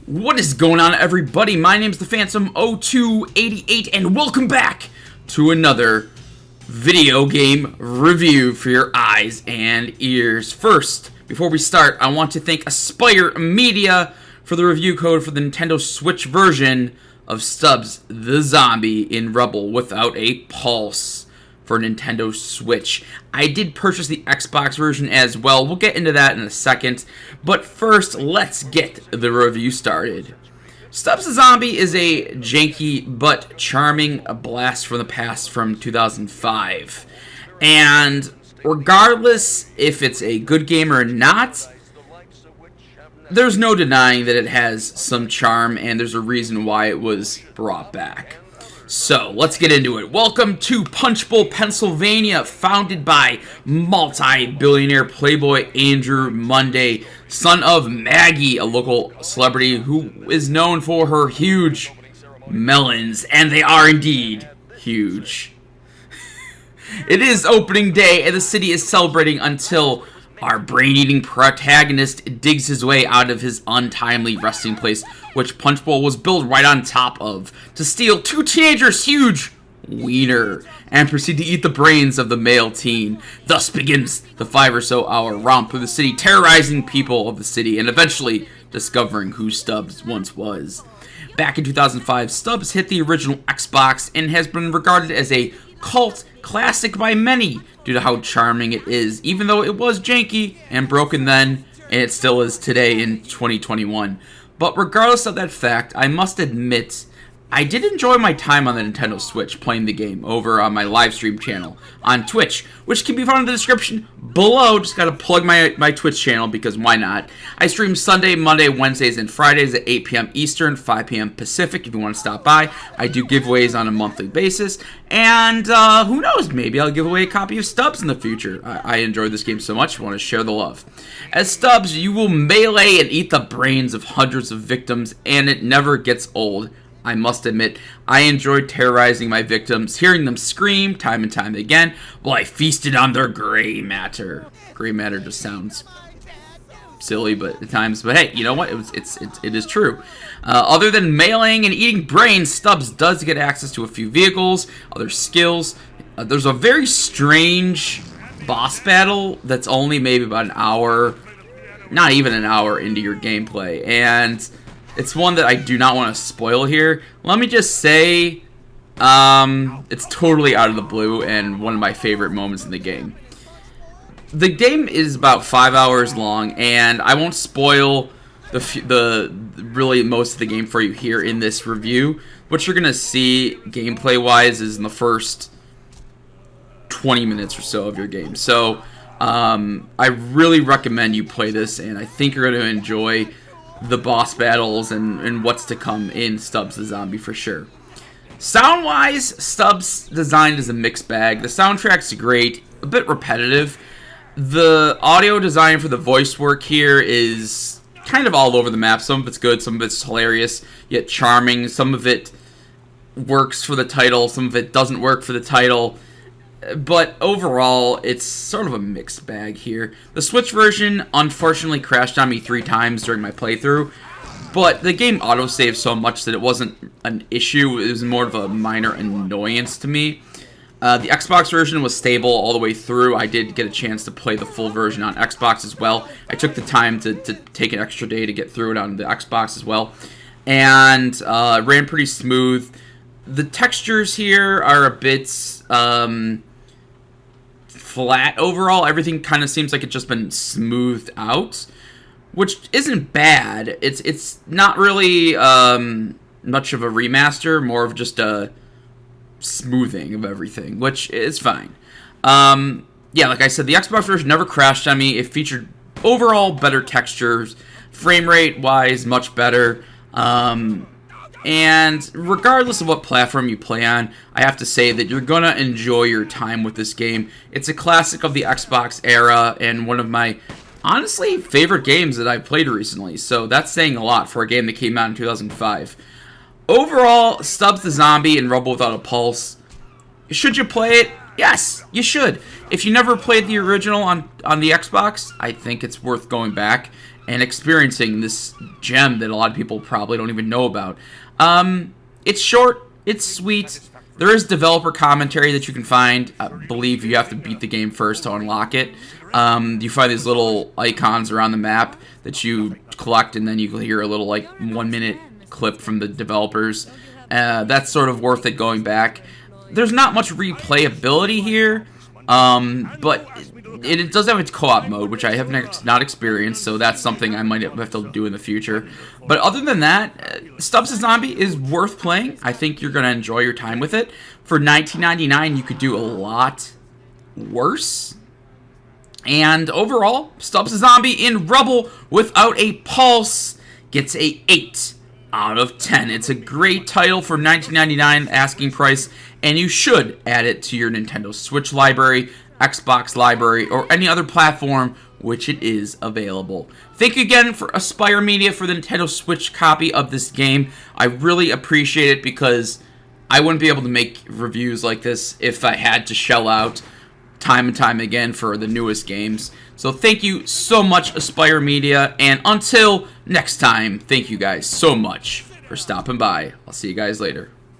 What is going on, everybody? My name is the Phantom0288, and welcome back to another video game review for your eyes and ears. First, before we start, I want to thank Aspire Media for the review code for the Nintendo Switch version of Stubbs the Zombie in Rebel Without a Pulse for Nintendo Switch. I did purchase the Xbox version as well. We'll get into that in a second. But first, let's get the review started. Stubbs the Zombie is a janky but charming blast from the past from 2005. And regardless if it's a good game or not, there's no denying that it has some charm, and there's a reason why it was brought back. So, let's get into it. Welcome to Punch Bowl, Pennsylvania, founded by multi-billionaire playboy Andrew Monday, son of Maggie, a local celebrity who is known for her huge melons, and they are indeed huge. It is opening day, and the city is celebrating until our brain-eating protagonist digs his way out of his untimely resting place, which Punch Bowl was built right on top of, to steal two teenagers' huge wiener and proceed to eat the brains of the male teen. Thus begins the 5 or so hour romp through the city, terrorizing people of the city and eventually discovering who Stubbs once was. Back in 2005, Stubbs hit the original Xbox and has been regarded as a cult classic by many due to how charming it is, even though it was janky and broken then, and it still is today in 2021. But regardless of that fact, I must admit, I did enjoy my time on the Nintendo Switch playing the game over on my live stream channel on Twitch, which can be found in the description below. Just gotta plug my Twitch channel because why not? I stream Sunday, Monday, Wednesdays, and Fridays at 8 p.m. Eastern, 5 p.m. Pacific if you want to stop by. I do giveaways on a monthly basis, and who knows, maybe I'll give away a copy of Stubbs in the future. I enjoy this game so much, I want to share the love. As Stubbs, you will melee and eat the brains of hundreds of victims, and it never gets old. I must admit, I enjoyed terrorizing my victims, hearing them scream time and time again, while I feasted on their gray matter. Gray matter just sounds silly, but at times. But hey, you know what? It is true. Other than meleeing and eating brains, Stubbs does get access to a few vehicles, other skills. There's a very strange boss battle that's only maybe about an hour, not even an hour into your gameplay, and it's one that I do not want to spoil here. Let me just say, it's totally out of the blue and one of my favorite moments in the game. The game is about 5 hours long, and I won't spoil the really most of the game for you here in this review. What you're gonna see gameplay-wise is in the first 20 minutes or so of your game. So, I really recommend you play this, and I think you're gonna enjoy the boss battles and what's to come in Stubbs the Zombie for sure. Sound-wise, Stubbs designed as a mixed bag. The soundtrack's great, a bit repetitive. The audio design for the voice work here is kind of all over the map. Some of it's good, some of it's hilarious, yet charming. Some of it works for the title, some of it doesn't work for the title. But overall, it's sort of a mixed bag here. The Switch version unfortunately crashed on me 3 times during my playthrough, but the game autosaved so much that it wasn't an issue. It was more of a minor annoyance to me. The Xbox version was stable all the way through. I did get a chance to play the full version on Xbox as well. I took the time to take an extra day to get through it on the Xbox as well, and ran pretty smooth. The textures here are a bit flat overall. Everything kind of seems like it's just been smoothed out, which isn't bad. It's not really much of a remaster, more of just a smoothing of everything, which is fine. Yeah, like I said, the Xbox version never crashed on me. It featured overall better textures, frame rate wise much better. And regardless of what platform you play on, I have to say that you're going to enjoy your time with this game. It's a classic of the Xbox era and one of my, honestly, favorite games that I've played recently. So that's saying a lot for a game that came out in 2005. Overall, Stubbs the Zombie and Rebel Without a Pulse. Should you play it? Yes, you should. If you never played the original on the Xbox, I think it's worth going back and experiencing this gem that a lot of people probably don't even know about. It's short, it's sweet. There is developer commentary that you can find. I believe you have to beat the game first to unlock it. You find these little icons around the map that you collect, and then you hear a little, like, 1-minute clip from the developers. That's sort of worth it going back. There's not much replayability here, but it does have its co-op mode, which I have not experienced, so that's something I might have to do in the future. But other than that, Stubbs the Zombie is worth playing. I think you're going to enjoy your time with it. For $19.99, you could do a lot worse. And overall, Stubbs the Zombie in Rubble without a pulse gets a 8 out of 10. It's a great title for $19.99 asking price, and you should add it to your Nintendo Switch library, Xbox library, or any other platform which it is available. Thank you again for Aspire Media for the Nintendo Switch copy of this game. I really appreciate it because I wouldn't be able to make reviews like this if I had to shell out time and time again for the newest games. So thank you so much, Aspire Media, and until next time, thank you guys so much for stopping by. I'll see you guys later.